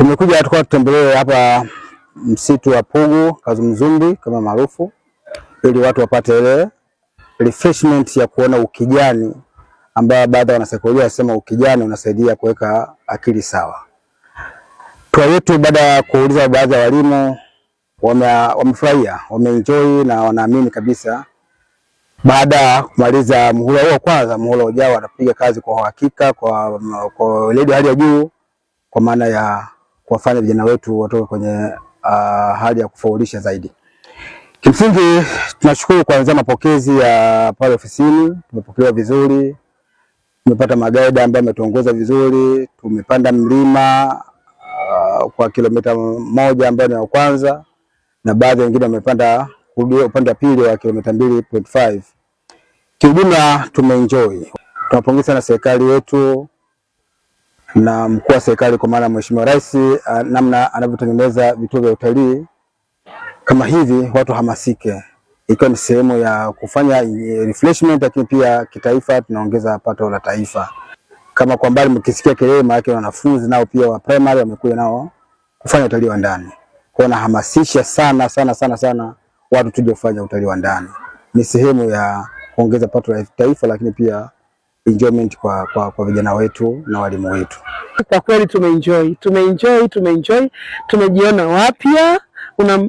Tumekuja tutembelee hapa msitu wa Pugu Kazumzumbi kama maarufu, ili watu wapate ile refreshment ya kuona ukijani, ambao baadhi ya wanasaikolojia wanasema ukijani unasaidia kuweka akili sawa. Tour yetu baada ya kuuliza baadhi ya walimu, wamefurahia, wameenjoy na wanaamini kabisa baada ya kumaliza muhula huo kwanza, muhula ujao watapiga kazi kwa uhakika, kwa weledi hali ya juu, kwa maana ya kuwafanya vijana wetu watoke kwenye hali ya kufaulisha zaidi. Kimsingi tunashukuru kwanza mapokezi ya pale ofisini, tumepokelewa vizuri, tumepata magaidi ambao wametuongoza vizuri, tumepanda mlima kwa kilomita 1 ambayo ni ya kwanza, na baadhi wengine wamepanda upande wa pili wa kilomita 2.5. Kiujumla tumeenjoy. Tunapongeza sana serikali yetu na mkuu wa serikali kwa maana Mheshimiwa Rais, namna anavyotengeneza vituo vya utalii kama hivi, watu hamasike, ikiwa ni sehemu ya kufanya refreshment, lakini pia kitaifa tunaongeza pato la taifa. Kama kwa mbali mkisikia kelele, maana wanafunzi nao pia wa primary wamekuja nao kufanya utalii wa ndani. Kwa na hamasisha sana watu tuje kufanya utalii wa ndani. Ni sehemu ya kuongeza pato la taifa, lakini pia enjoyment kwa vijana wetu na walimu wetu. Kwa kweli tumeenjoy, tumejiona wapya.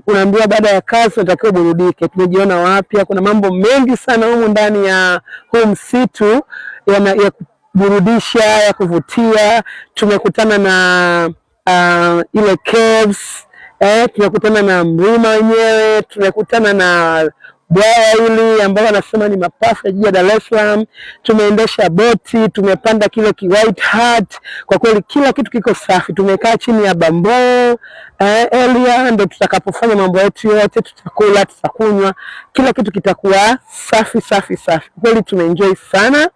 Unaambiwa baada ya kazi unatakiwa burudike. Tumejiona wapya, kuna mambo mengi sana humu ndani ya huu msitu ya kuburudisha, ya kuvutia. Tumekutana na ile caves, tumekutana na mlima wenyewe, tumekutana na bwawa hili ambao wanasema ni mapafu ya jiji la Dar es Salaam. Tumeendesha boti, tumepanda kile ki White Hat. Kwa kweli kila kitu kiko safi. Tumekaa chini ya bamboo earlier, ndio tutakapofanya mambo yetu yote, tutakula, tutakunywa, kila kitu kitakuwa safi. Kwa kweli tumeenjoy sana.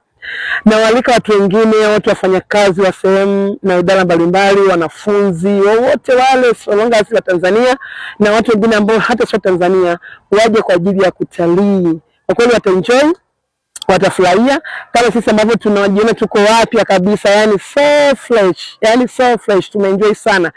Na walika watu wengine, watu wafanya kazi wa sehemu na idara mbalimbali, wanafunzi, wote wale solonga asili ya Tanzania na watu wengine ambao hata sio Tanzania, waje kwa ajili ya kutalii. Kwa kweli wataenjoy, watafurahia kama sisi ambavyo tunajiona tuko wapya kabisa, yani so fresh, tumeenjoy sana.